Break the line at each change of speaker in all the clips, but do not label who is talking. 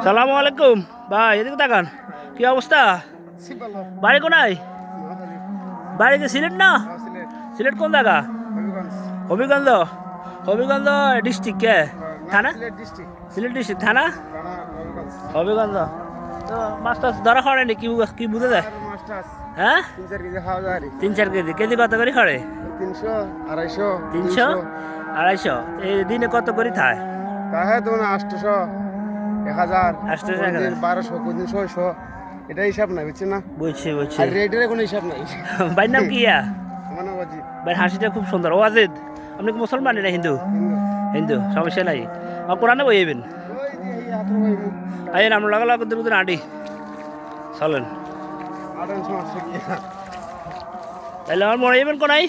সালামু আলাইকুম ভাই, এদিকে তাকান। কি অবস্থা? বাড়ি কোনায়? বাড়ি কি সিলেট না? সিলেট কোন জায়গা? হবিগঞ্জ। হবিগঞ্জ ডিস্ট্রিক্ট কে থানা? সিলেট ডিস্ট্রিক্ট থানা হবিগঞ্জ। তো মাছ টাছ ধরা খড়ে কি কি বুঝে যায়? হ্যাঁ, 3-4 কেজি। কেজি কত করে খড়ে?
300,
300, 250। এই দিনে কত করে থায়?
800, 1000,
800,
1200, কোনদিন 600। এটা হিসাব নাই, বুঝছেন না?
বুঝছি বুঝছি।
আর রেটের কোনো হিসাব নাই।
ভাইয়ের নাম কি?
আমার নাম অজিত।
ভাইয়ের হাসিটা খুব সুন্দর। ওয়াজিদ, আপনি কি মুসলমান না হিন্দু? হিন্দু, সমস্যা নাই। আমার কোরআনে বইবেন। আইন আমরা লাগা লাগা দুদিন আডি চলেন। তাহলে আমার মনে যাবেন কোনাই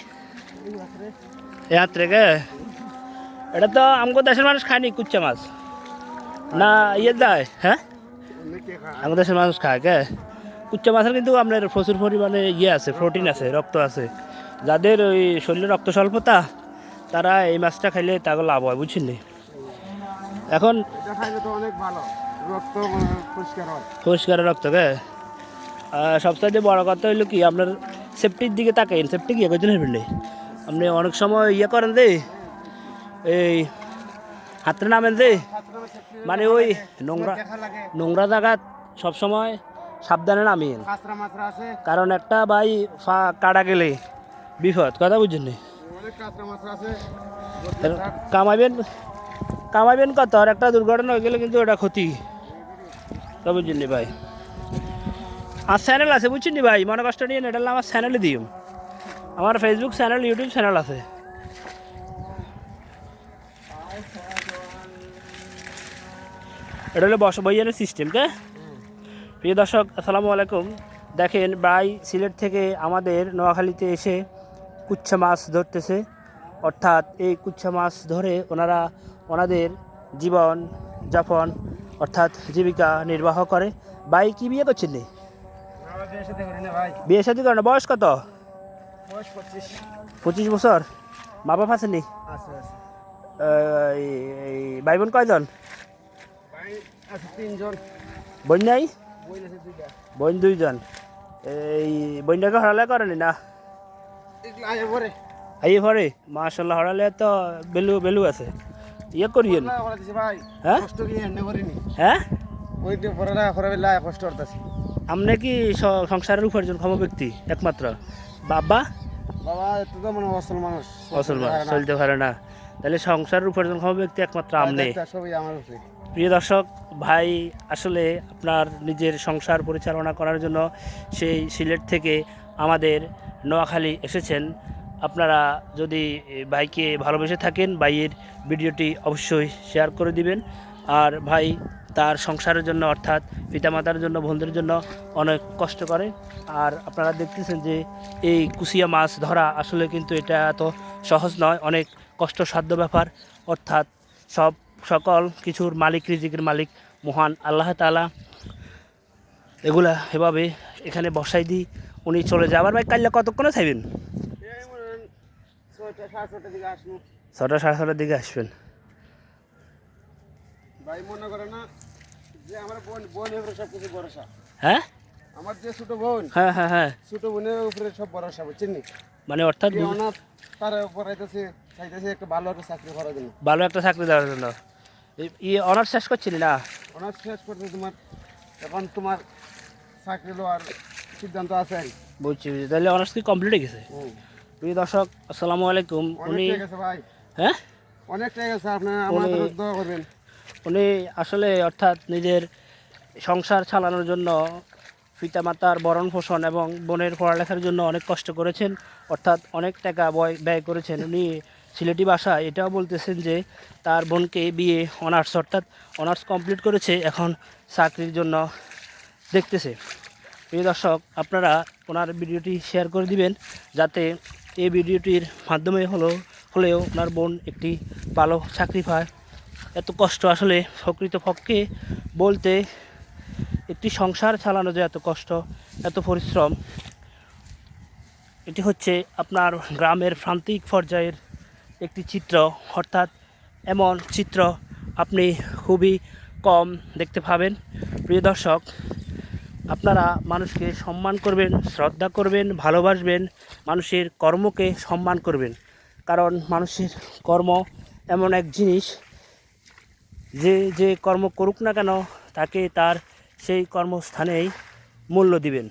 ইয়াত্রে কে? এটা তো আমাকে দেশের মানুষ খায়নি কুচ্চা মাছ না ইয়ে যায়। হ্যাঁ, আমাদের দেশের মানুষ খায় কে? কুচ্চা মাছের কিন্তু আপনার প্রচুর পরিমাণে ইয়ে আছে, প্রোটিন আছে, রক্ত আছে। যাদের ওই শরীরে রক্ত স্বল্পতা তারা এই মাছটা খাইলে তাকে লাভ হয়, বুঝছেন? এখন পরিষ্কার রক্ত কে? সবচেয়ে বড় কথা হইলো কি, আপনার সেফটির দিকে তাকাইন। সেফটি কি করছেন হেবেন? আপনি অনেক সময় ইয়ে করেন যে এই হাতের নামেন যে, মানে ওই নোংরা নোংরা জায়গা সবসময় সাবধানে নামিয়েন। কারণ একটা ভাই কাটা গেলে বিপদ, কথা বুঝছেন? কামাইবেন কামাইবেন কত, আর একটা দুর্ঘটনা হয়ে গেলে কিন্তু ওটা ক্ষতি, তা বুঝছেন ভাই। আর চ্যানেল আছে, বুঝছেন ভাই, মনে কষ্ট নিয়ে এটা আমার চ্যানেলে দিও। আমার ফেসবুক চ্যানেল, ইউটিউব চ্যানেল আছে। এটা হলো বইয়ের সিস্টেম কে? প্রিয় দর্শক, আসসালামু আলাইকুম। দেখেন ভাই সিলেট থেকে আমাদের নোয়াখালীতে এসে কুচ্ছা মাছ ধরতেছে। অর্থাৎ এই কুচ্ছা মাছ ধরে ওনারা ওনাদের জীবন যাপন অর্থাৎ জীবিকা নির্বাহ করে। ভাই কি বিয়ে করছেন? বিয়ে শাদী করে না? বয়স কত? 25 বছর। মা বাপ আছেনি? ভাই বোন কয়জন? বোন নাই? বোন 2জন। এই বোনটাকে হরালে করেনি না? আইয়ে পরে মাশাল্লাহ, হরালে তো বেলু আছে। ইয়ে করিয়েন। হ্যাঁ হ্যাঁ, আপনি কি সংসারের উপার্জন ক্ষম ব্যক্তি একমাত্র? বাবা মুসলমান, চলতে পারে না, তাহলে সংসারের উপার্জন ক্ষম ব্যক্তি একমাত্র আপনি। প্রিয় দর্শক, ভাই আসলে আপনার নিজের সংসার পরিচালনা করার জন্য সেই সিলেট থেকে আমাদের নোয়াখালী এসেছেন। আপনারা যদি ভাইকে ভালোবেসে থাকেন, ভাইয়ের ভিডিওটি অবশ্যই শেয়ার করে দিবেন। আর ভাই তার সংসারের জন্য অর্থাৎ পিতামাতার জন্য, বন্ধুদের জন্য অনেক কষ্ট করে। আর আপনারা দেখতেছেন যে এই কুচিয়া মাছ ধরা আসলে কিন্তু এটা এত সহজ নয়, অনেক কষ্টসাধ্য ব্যাপার। অর্থাৎ সকল কিছুর মালিক, রিজিকের মালিক মহান আল্লাহ তাআলা। এগুলা এভাবে এখানে বসাই দিই, উনি চলে যায়। আবার ভাই কাল্লা কতক্ষণে থাকবেন? 6টা 6:30টার দিকে আসবেন।
ভাই মনে করে না যে আমার বোনের উপরে সব কিছু ভরসা।
হ্যাঁ,
আমার যে ছোট বোন,
হ্যাঁ হ্যাঁ হ্যাঁ,
ছোট বোনের উপরে সব ভরসা, বুঝছেন?
মানে অর্থাৎ
তার উপরে চাইতেছে একটা ভালো একটা চাকরি করার জন্য,
ভালো একটা চাকরি দেওয়ার জন্য। অনার্স শেষ করছিলি না?
অনার্স শেষ করতে এখন তোমার চাকরি লওয়ার সিদ্ধান্ত আছে।
বুঝছি, তাহলে অনার্স কি কমপ্লিট হয়ে গেছে? প্রিয় দর্শক, আসসালামু আলাইকুম। উনি
ভাই
হ্যাঁ
অনেকটাই গেছে, আপনার আমার দোয়া করবেন।
উনি আসলে অর্থাৎ নিজের সংসার চালানোর জন্য পিতামাতার ভরণ পোষণ এবং বোনের পড়ালেখার জন্য অনেক কষ্ট করেছেন, অর্থাৎ অনেক টাকা ব্যয় করেছেন। উনি সিলেটি ভাষায় এটাও বলতেছেন যে তার বোনকে বিয়ে অনার্স অর্থাৎ অনার্স কমপ্লিট করেছে, এখন চাকরির জন্য দেখতেছে। প্রিয় দর্শক, আপনারা ওনার ভিডিওটি শেয়ার করে দিবেন, যাতে এই ভিডিওটির মাধ্যমে হলেও ওনার বোন একটি ভালো চাকরি পায়। এত কষ্ট আসলে প্রকৃতপক্ষে বলতে, একটি সংসার চালানো যে এত কষ্ট, এত পরিশ্রম, এটি হচ্ছে আপনার গ্রামের প্রান্তিক পর্যায়ের একটি চিত্র। অর্থাৎ এমন চিত্র আপনি খুবই কম দেখতে পাবেন। প্রিয় দর্শক, আপনারা মানুষকে সম্মান করবেন, শ্রদ্ধা করবেন, ভালোবাসবেন, মানুষের কর্মকে সম্মান করবেন। কারণ মানুষের কর্ম এমন এক জিনিস, যে যে কর্ম করুক না কেন তাকে তার সেই কর্মস্থানেই মূল্য দিবেন।